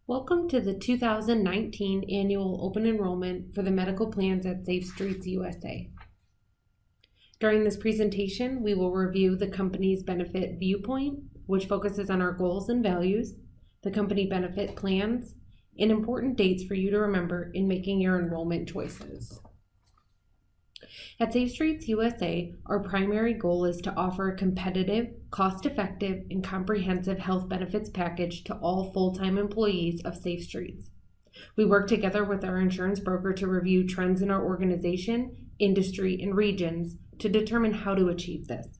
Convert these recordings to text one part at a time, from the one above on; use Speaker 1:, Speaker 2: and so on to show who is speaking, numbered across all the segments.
Speaker 1: Welcome to the 2019 Annual Open Enrollment for the medical plans at Safe Streets USA. During this presentation, we will review the company's benefit viewpoint, which focuses on our goals and values, the company benefit plans, and important dates for you to remember in making your enrollment choices. At Safe Streets USA, our primary goal is to offer a competitive, cost-effective, and comprehensive health benefits package to all full-time employees of Safe Streets. We work together with our insurance broker to review trends in our organization, industry, and regions to determine how to achieve this.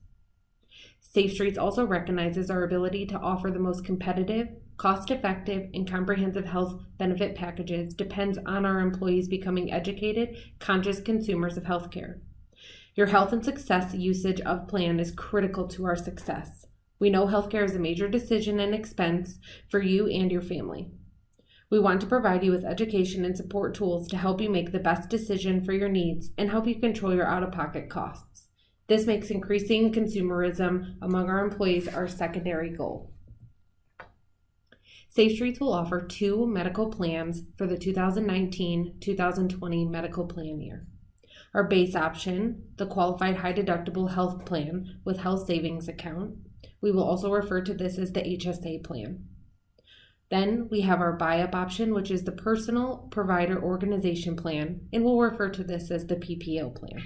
Speaker 1: Safe Streets also recognizes our ability to offer the most competitive, cost-effective, and comprehensive health benefit packages depends on our employees becoming educated, conscious consumers of healthcare. Your health and success usage of plan is critical to our success. We know healthcare is a major decision and expense for you and your family. We want to provide you with education and support tools to help you make the best decision for your needs and help you control your out-of-pocket costs. This makes increasing consumerism among our employees our secondary goal. Safe Streets will offer two medical plans for the 2019-2020 medical plan year. Our base option, the Qualified High Deductible Health Plan with Health Savings Account. We will also refer to this as the HSA plan. Then we have our buy-up option, which is the Personal Provider Organization Plan, and we'll refer to this as the PPO plan.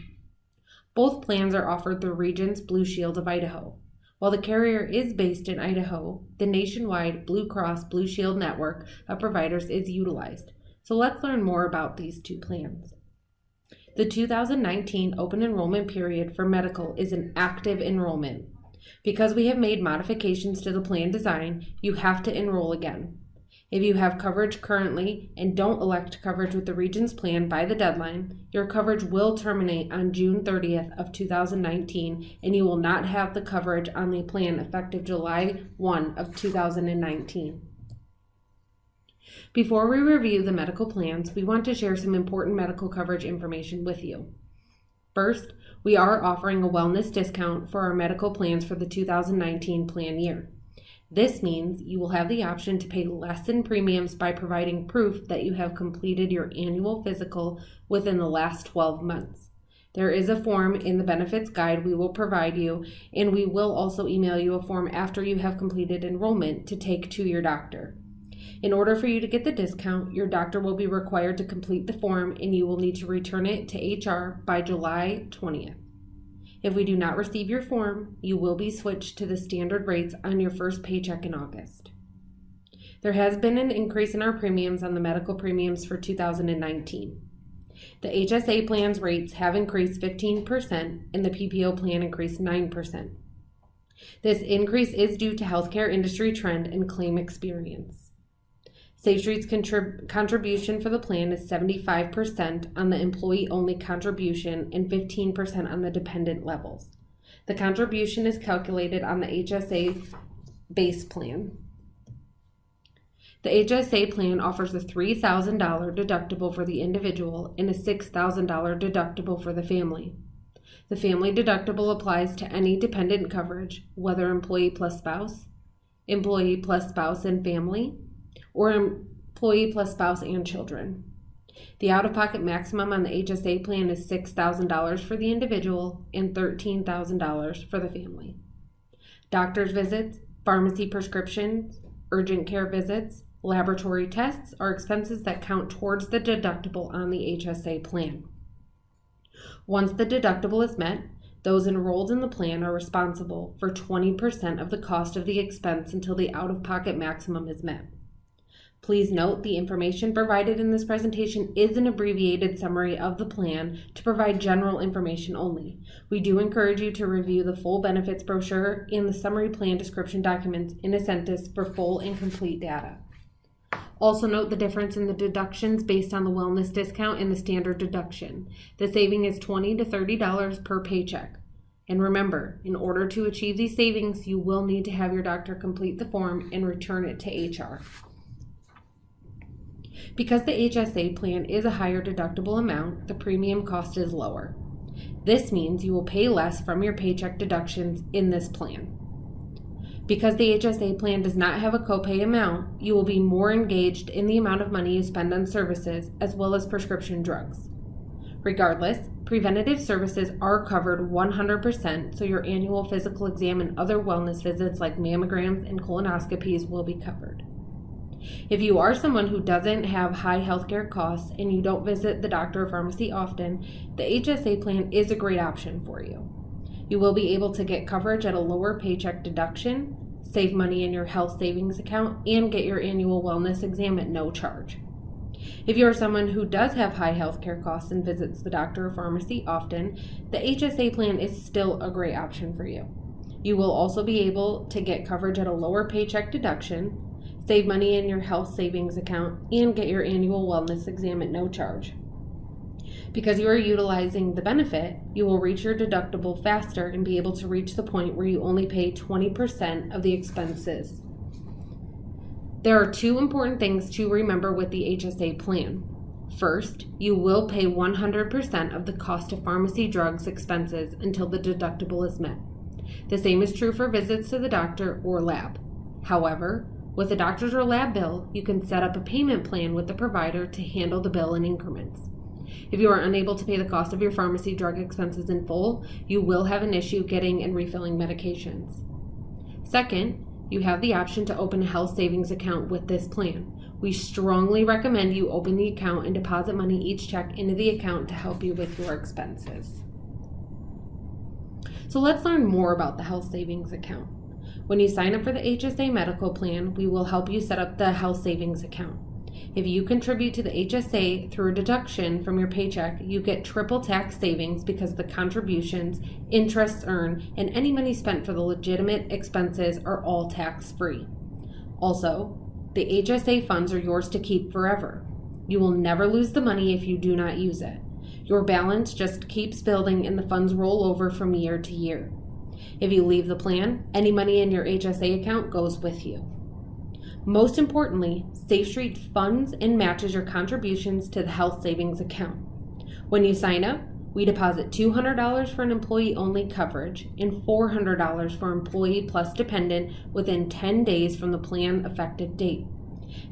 Speaker 1: Both plans are offered through Regions Blue Shield of Idaho. While the carrier is based in Idaho, the nationwide Blue Cross Blue Shield network of providers is utilized. So let's learn more about these two plans. The 2019 open enrollment period for medical is an active enrollment. Because we have made modifications to the plan design, you have to enroll again. If you have coverage currently and don't elect coverage with the Regions plan by the deadline, your coverage will terminate on June 30th of 2019 and you will not have the coverage on the plan effective July 1 of 2019. Before we review the medical plans, we want to share some important medical coverage information with you. First, we are offering a wellness discount for our medical plans for the 2019 plan year. This means you will have the option to pay less in premiums by providing proof that you have completed your annual physical within the last 12 months. There is a form in the benefits guide we will provide you, and we will also email you a form after you have completed enrollment to take to your doctor. In order for you to get the discount, your doctor will be required to complete the form and you will need to return it to HR by July 20th. If we do not receive your form, you will be switched to the standard rates on your first paycheck in August. There has been an increase in our premiums on the medical premiums for 2019. The HSA plan's rates have increased 15% and the PPO plan increased 9%. This increase is due to healthcare industry trend and claim experience. Safe Streets' contribution for the plan is 75% on the employee-only contribution and 15% on the dependent levels. The contribution is calculated on the HSA base plan. The HSA plan offers a $3,000 deductible for the individual and a $6,000 deductible for the family. The family deductible applies to any dependent coverage, whether employee plus spouse and family, or employee plus spouse and children. The out-of-pocket maximum on the HSA plan is $6,000 for the individual and $13,000 for the family. Doctor's visits, pharmacy prescriptions, urgent care visits, laboratory tests are expenses that count towards the deductible on the HSA plan. Once the deductible is met, those enrolled in the plan are responsible for 20% of the cost of the expense until the out-of-pocket maximum is met. Please note the information provided in this presentation is an abbreviated summary of the plan to provide general information only. We do encourage you to review the full benefits brochure and the summary plan description documents in Ascentus for full and complete data. Also note the difference in the deductions based on the wellness discount and the standard deduction. The saving is $20 to $30 per paycheck. And remember, in order to achieve these savings, you will need to have your doctor complete the form and return it to HR. Because the HSA plan is a higher deductible amount, the premium cost is lower. This means you will pay less from your paycheck deductions in this plan. Because the HSA plan does not have a copay amount, you will be more engaged in the amount of money you spend on services as well as prescription drugs. Regardless, preventative services are covered 100%, so your annual physical exam and other wellness visits like mammograms and colonoscopies will be covered. If you are someone who doesn't have high healthcare costs and you don't visit the doctor or pharmacy often, the HSA plan is a great option for you. You will be able to get coverage at a lower paycheck deduction, save money in your health savings account, and get your annual wellness exam at no charge. If you are someone who does have high healthcare costs and visits the doctor or pharmacy often, the HSA plan is still a great option for you. You will also be able to get coverage at a lower paycheck deduction, save money in your health savings account, and get your annual wellness exam at no charge. Because you are utilizing the benefit, you will reach your deductible faster and be able to reach the point where you only pay 20% of the expenses. There are two important things to remember with the HSA plan. First, you will pay 100% of the cost of pharmacy drugs expenses until the deductible is met. The same is true for visits to the doctor or lab. However, with a doctor's or lab bill, you can set up a payment plan with the provider to handle the bill in increments. If you are unable to pay the cost of your pharmacy drug expenses in full, you will have an issue getting and refilling medications. Second, you have the option to open a health savings account with this plan. We strongly recommend you open the account and deposit money each check into the account to help you with your expenses. So let's learn more about the health savings account. When you sign up for the HSA medical plan, we will help you set up the health savings account. If you contribute to the HSA through a deduction from your paycheck, you get triple tax savings because the contributions, interests earned, and any money spent for the legitimate expenses are all tax-free. Also, the HSA funds are yours to keep forever. You will never lose the money if you do not use it. Your balance just keeps building and the funds roll over from year to year. If you leave the plan, any money in your HSA account goes with you. Most importantly, Safe Street funds and matches your contributions to the health savings account. When you sign up, we deposit $200 for an employee-only coverage and $400 for employee plus dependent within 10 days from the plan effective date.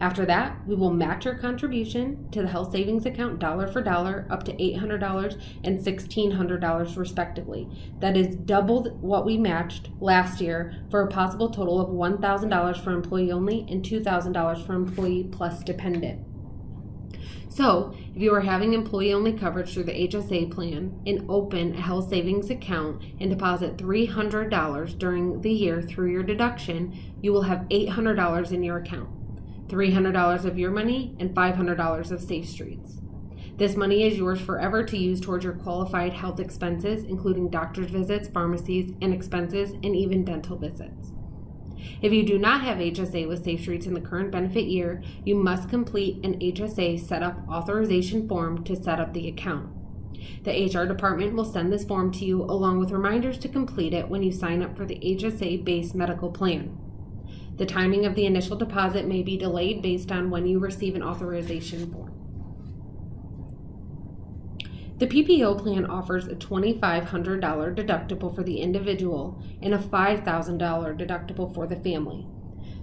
Speaker 1: After that, we will match your contribution to the health savings account dollar for dollar up to $800 and $1,600 respectively. That is doubled what we matched last year for a possible total of $1,000 for employee only and $2,000 for employee plus dependent. So, if you are having employee-only coverage through the HSA plan and open a health savings account and deposit $300 during the year through your deduction, you will have $800 in your account. $300 of your money and $500 of Safe Street's. This money is yours forever to use towards your qualified health expenses, including doctor's visits, pharmacies, and expenses, and even dental visits. If you do not have HSA with Safe Street's in the current benefit year, you must complete an HSA setup authorization form to set up the account. The HR department will send this form to you along with reminders to complete it when you sign up for the HSA-based medical plan. The timing of the initial deposit may be delayed based on when you receive an authorization form. The PPO plan offers a $2,500 deductible for the individual and a $5,000 deductible for the family.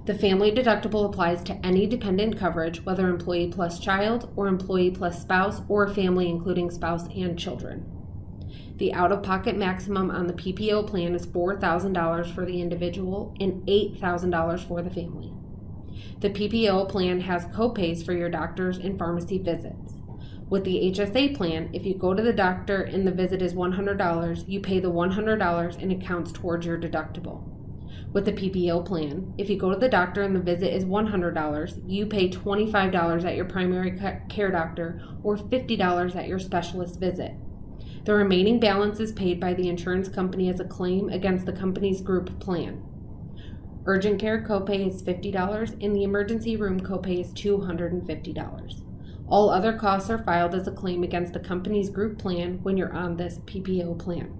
Speaker 1: The family deductible applies to any dependent coverage, whether employee plus child or employee plus spouse or family including spouse and children. The out-of-pocket maximum on the PPO plan is $4,000 for the individual and $8,000 for the family. The PPO plan has copays for your doctors and pharmacy visits. With the HSA plan, if you go to the doctor and the visit is $100, you pay the $100 and it counts towards your deductible. With the PPO plan, if you go to the doctor and the visit is $100, you pay $25 at your primary care doctor or $50 at your specialist visit. The remaining balance is paid by the insurance company as a claim against the company's group plan. Urgent care copay is $50 and the emergency room copay is $250. All other costs are filed as a claim against the company's group plan when you're on this PPO plan.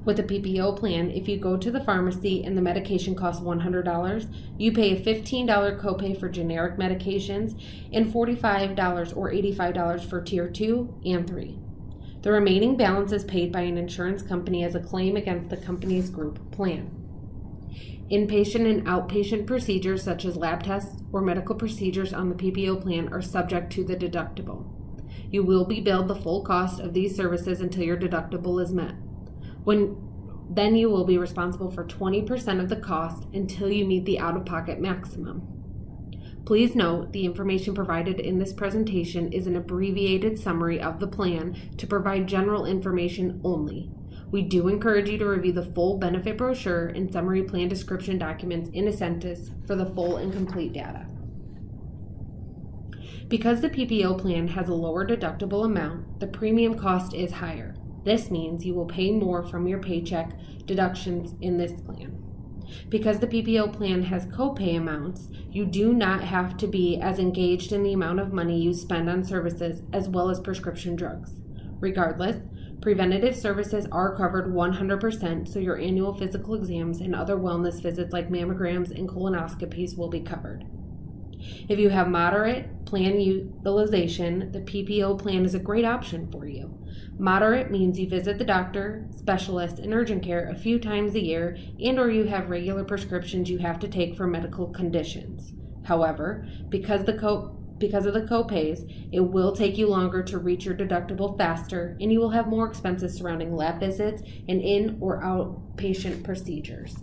Speaker 1: With the PPO plan, if you go to the pharmacy and the medication costs $100, you pay a $15 copay for generic medications and $45 or $85 for Tier 2 and 3. The remaining balance is paid by an insurance company as a claim against the company's group plan. Inpatient and outpatient procedures such as lab tests or medical procedures on the PPO plan are subject to the deductible. You will be billed the full cost of these services until your deductible is met. Then you will be responsible for 20% of the cost until you meet the out-of-pocket maximum. Please note the information provided in this presentation is an abbreviated summary of the plan to provide general information only. We do encourage you to review the full benefit brochure and summary plan description documents in Ascentus for the full and complete data. Because the PPO plan has a lower deductible amount, the premium cost is higher. This means you will pay more from your paycheck deductions in this plan. Because the PPO plan has copay amounts, you do not have to be as engaged in the amount of money you spend on services as well as prescription drugs. Regardless, preventative services are covered 100%, so your annual physical exams and other wellness visits like mammograms and colonoscopies will be covered. If you have moderate plan utilization, the PPO plan is a great option for you. Moderate means you visit the doctor, specialist, and urgent care a few times a year, and or you have regular prescriptions you have to take for medical conditions. However, because of the copays, it will take you longer to reach your deductible faster, and you will have more expenses surrounding lab visits and in or outpatient procedures.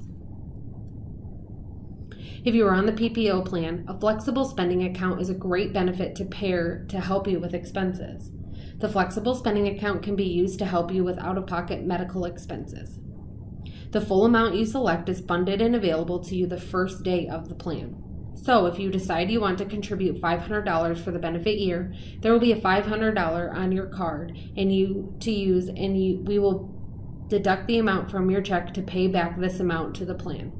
Speaker 1: If you are on the PPO plan, a flexible spending account is a great benefit to pair to help you with expenses. The flexible spending account can be used to help you with out-of-pocket medical expenses. The full amount you select is funded and available to you the first day of the plan. So if you decide you want to contribute $500 for the benefit year, there will be a $500 on your card we will deduct the amount from your check to pay back this amount to the plan.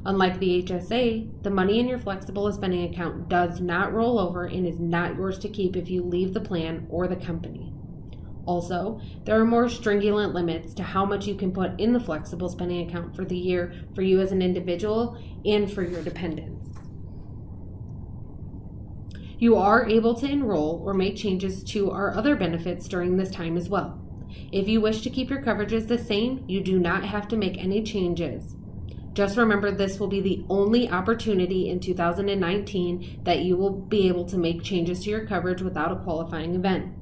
Speaker 1: Unlike the HSA, the money in your flexible spending account does not roll over and is not yours to keep if you leave the plan or the company. Also, there are more stringent limits to how much you can put in the flexible spending account for the year for you as an individual and for your dependents. You are able to enroll or make changes to our other benefits during this time as well. If you wish to keep your coverages the same, you do not have to make any changes. Just remember, this will be the only opportunity in 2019 that you will be able to make changes to your coverage without a qualifying event.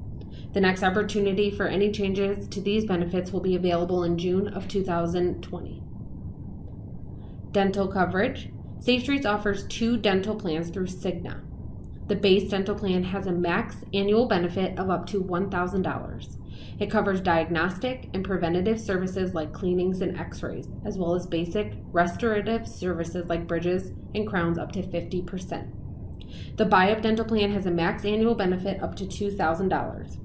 Speaker 1: The next opportunity for any changes to these benefits will be available in June of 2020. Dental coverage. Safe Streets offers 2 dental plans through Cigna. The base dental plan has a max annual benefit of up to $1,000. It covers diagnostic and preventative services like cleanings and x-rays, as well as basic restorative services like bridges and crowns up to 50%. The buy-up dental plan has a max annual benefit up to $2,000.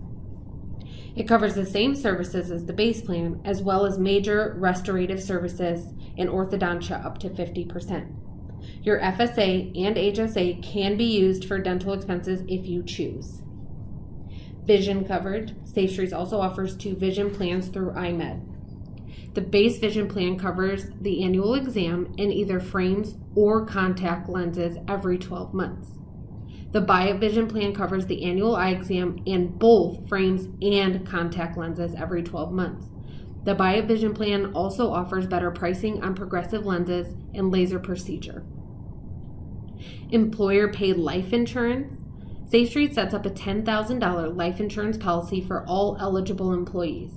Speaker 1: It covers the same services as the base plan, as well as major restorative services and orthodontia up to 50%. Your FSA and HSA can be used for dental expenses if you choose. Vision coverage. Safe Streets also offers 2 vision plans through iMed. The base vision plan covers the annual exam and either frames or contact lenses every 12 months. The buy-up vision plan covers the annual eye exam and both frames and contact lenses every 12 months. The buy-up vision plan also offers better pricing on progressive lenses and laser procedure. Employer-paid life insurance. Safe Street sets up a $10,000 life insurance policy for all eligible employees.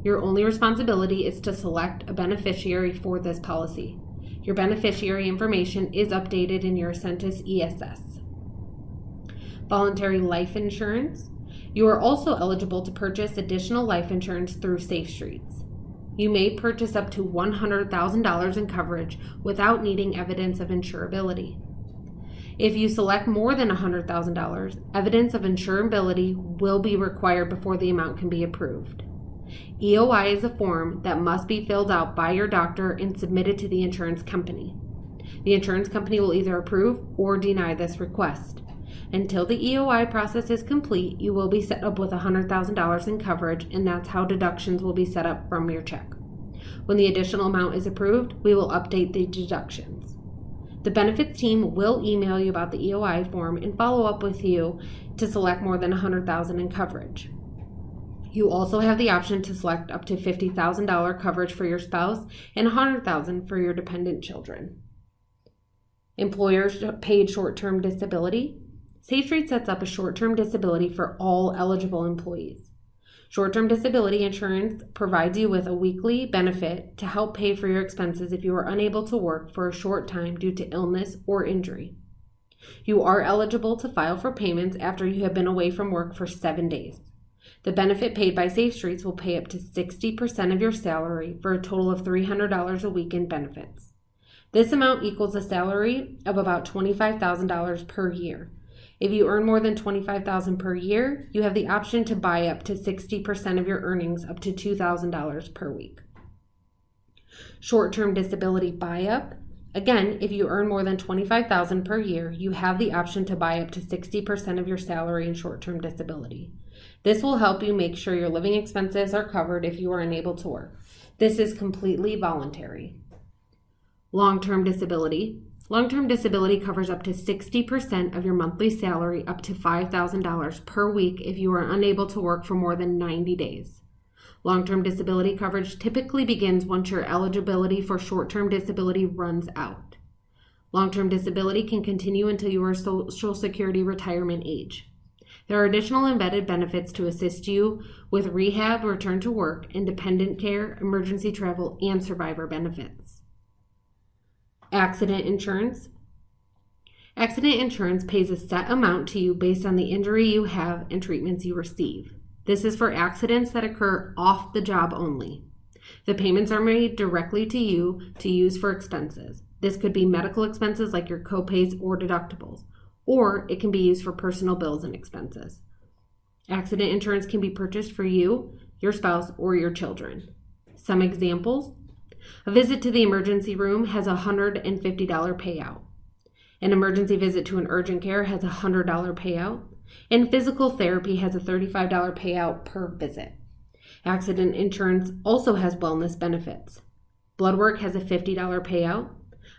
Speaker 1: Your only responsibility is to select a beneficiary for this policy. Your beneficiary information is updated in your Ascentus ESS. Voluntary life insurance. You are also eligible to purchase additional life insurance through Safe Streets. You may purchase up to $100,000 in coverage without needing evidence of insurability. If you select more than $100,000, evidence of insurability will be required before the amount can be approved. EOI is a form that must be filled out by your doctor and submitted to the insurance company. The insurance company will either approve or deny this request. Until the EOI process is complete, you will be set up with $100,000 in coverage, and that's how deductions will be set up from your check. When the additional amount is approved, we will update the deductions. The benefits team will email you about the EOI form and follow up with you to select more than $100,000 in coverage. You also have the option to select up to $50,000 coverage for your spouse and $100,000 for your dependent children. Employer-paid short-term disability. Safe Street sets up a short-term disability for all eligible employees. Short-term disability insurance provides you with a weekly benefit to help pay for your expenses if you are unable to work for a short time due to illness or injury. You are eligible to file for payments after you have been away from work for 7 days. The benefit paid by Safe Streets will pay up to 60% of your salary for a total of $300 a week in benefits. This amount equals a salary of about $25,000 per year. If you earn more than $25,000 per year, you have the option to buy up to 60% of your earnings up to $2,000 per week. Short-term disability buy-up. Again, if you earn more than $25,000 per year, you have the option to buy up to 60% of your salary in short-term disability. This will help you make sure your living expenses are covered if you are unable to work. This is completely voluntary. Long-term disability. Long-term disability covers up to 60% of your monthly salary up to $5,000 per week if you are unable to work for more than 90 days. Long-term disability coverage typically begins once your eligibility for short-term disability runs out. Long-term disability can continue until you are Social Security retirement age. There are additional embedded benefits to assist you with rehab, return to work, independent care, emergency travel, and survivor benefits. Accident insurance. Accident insurance pays a set amount to you based on the injury you have and treatments you receive. This is for accidents that occur off the job only. The payments are made directly to you to use for expenses. This could be medical expenses like your copays or deductibles, or it can be used for personal bills and expenses. Accident insurance can be purchased for you, your spouse, or your children. Some examples: a visit to the emergency room has a $150 payout. An emergency visit to an urgent care has a $100 payout. And physical therapy has a $35 payout per visit. Accident insurance also has wellness benefits. Blood work has a $50 payout.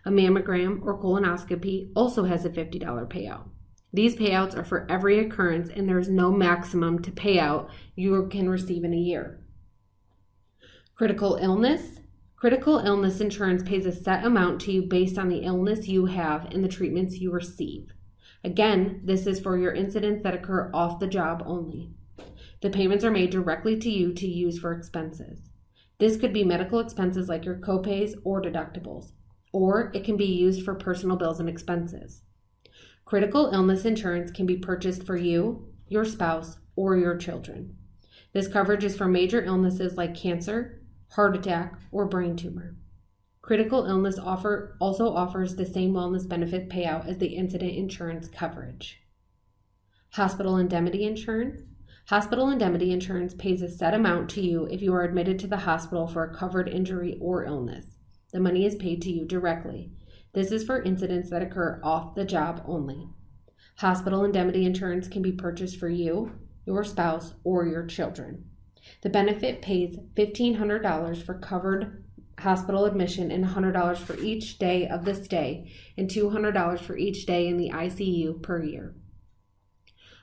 Speaker 1: A mammogram or colonoscopy also has a $50 payout. These payouts are for every occurrence, and there is no maximum to payout you can receive in a year. Critical illness. Critical illness insurance pays a set amount to you based on the illness you have and the treatments you receive. Again, this is for your incidents that occur off the job only. The payments are made directly to you to use for expenses. This could be medical expenses like your copays or deductibles, or it can be used for personal bills and expenses. Critical illness insurance can be purchased for you, your spouse, or your children. This coverage is for major illnesses like cancer, heart attack, or brain tumor. Critical illness also offers the same wellness benefit payout as the incident insurance coverage. Hospital indemnity insurance. Hospital indemnity insurance pays a set amount to you if you are admitted to the hospital for a covered injury or illness. The money is paid to you directly. This is for incidents that occur off the job only. Hospital indemnity insurance can be purchased for you, your spouse, or your children. The benefit pays $1,500 for covered hospital admission and $100 for each day of the stay and $200 for each day in the ICU per year.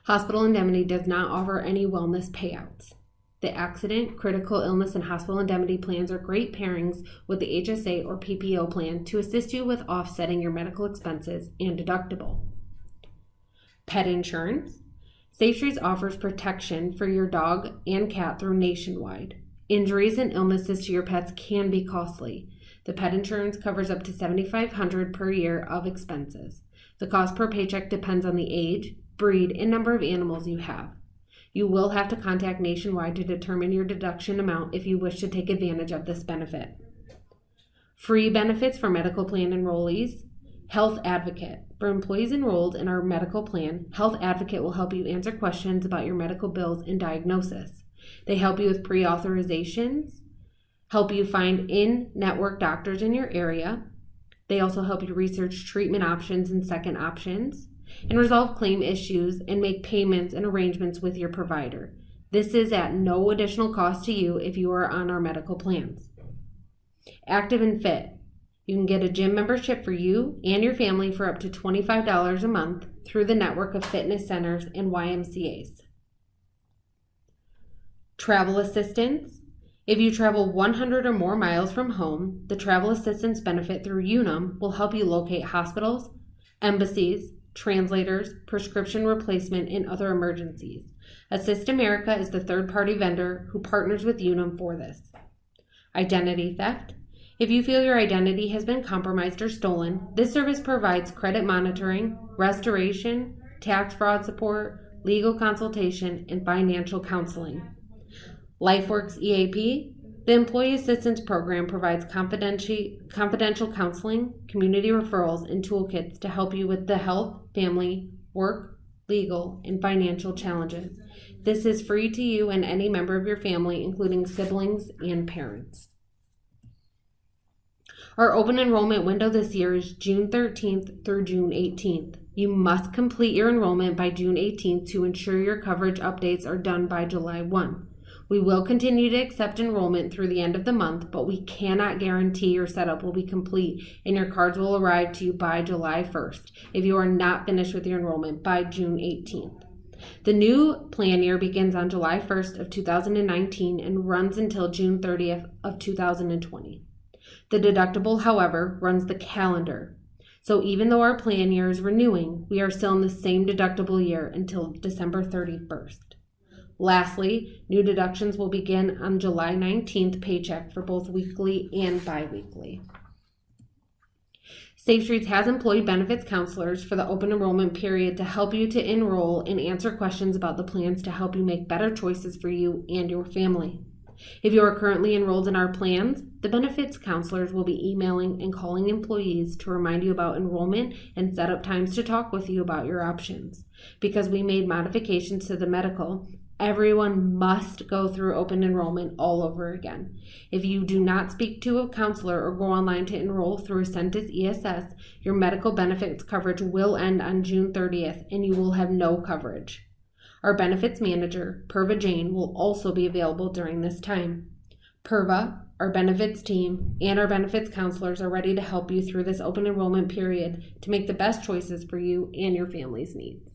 Speaker 1: Hospital indemnity does not offer any wellness payouts. The accident, critical illness, and hospital indemnity plans are great pairings with the HSA or PPO plan to assist you with offsetting your medical expenses and deductible. Pet insurance. Safe Streets offers protection for your dog and cat through Nationwide. Injuries and illnesses to your pets can be costly. The pet insurance covers up to $7,500 per year of expenses. The cost per paycheck depends on the age, breed, and number of animals you have. You will have to contact Nationwide to determine your deduction amount if you wish to take advantage of this benefit. Free benefits for medical plan enrollees. Health Advocate. For employees enrolled in our medical plan, Health Advocate will help you answer questions about your medical bills and diagnosis. They help you with pre-authorizations, help you find in-network doctors in your area. They also help you research treatment options and second options, and resolve claim issues and make payments and arrangements with your provider. This is at no additional cost to you if you are on our medical plans. Active and Fit. You can get a gym membership for you and your family for up to $25 a month through the network of fitness centers and YMCAs. Travel assistance. If you travel 100 or more miles from home, the travel assistance benefit through Unum will help you locate hospitals, embassies, translators, prescription replacement, and other emergencies. Assist America is the third-party vendor who partners with Unum for this. Identity theft. If you feel your identity has been compromised or stolen, this service provides credit monitoring, restoration, tax fraud support, legal consultation, and financial counseling. LifeWorks EAP. The Employee Assistance Program provides confidential counseling, community referrals, and toolkits to help you with the health, family, work, legal, and financial challenges. This is free to you and any member of your family, including siblings and parents. Our open enrollment window this year is June 13th through June 18th. You must complete your enrollment by June 18th to ensure your coverage updates are done by July 1. We will continue to accept enrollment through the end of the month, but we cannot guarantee your setup will be complete and your cards will arrive to you by July 1st if you are not finished with your enrollment by June 18th. The new plan year begins on July 1st of 2019 and runs until June 30th of 2020. The deductible, however, runs the calendar. So even though our plan year is renewing, we are still in the same deductible year until December 31st. Lastly, new deductions will begin on July 19th paycheck for both weekly and bi-weekly. Safe Streets has employee benefits counselors for the open enrollment period to help you to enroll and answer questions about the plans to help you make better choices for you and your family. If you are currently enrolled in our plans, the benefits counselors will be emailing and calling employees to remind you about enrollment and set up times to talk with you about your options. Because we made modifications to the medical, everyone must go through open enrollment all over again. If you do not speak to a counselor or go online to enroll through Ascentus ESS, your medical benefits coverage will end on June 30th and you will have no coverage. Our benefits manager, Purva Jain, will also be available during this time. Purva, our benefits team, and our benefits counselors are ready to help you through this open enrollment period to make the best choices for you and your family's needs.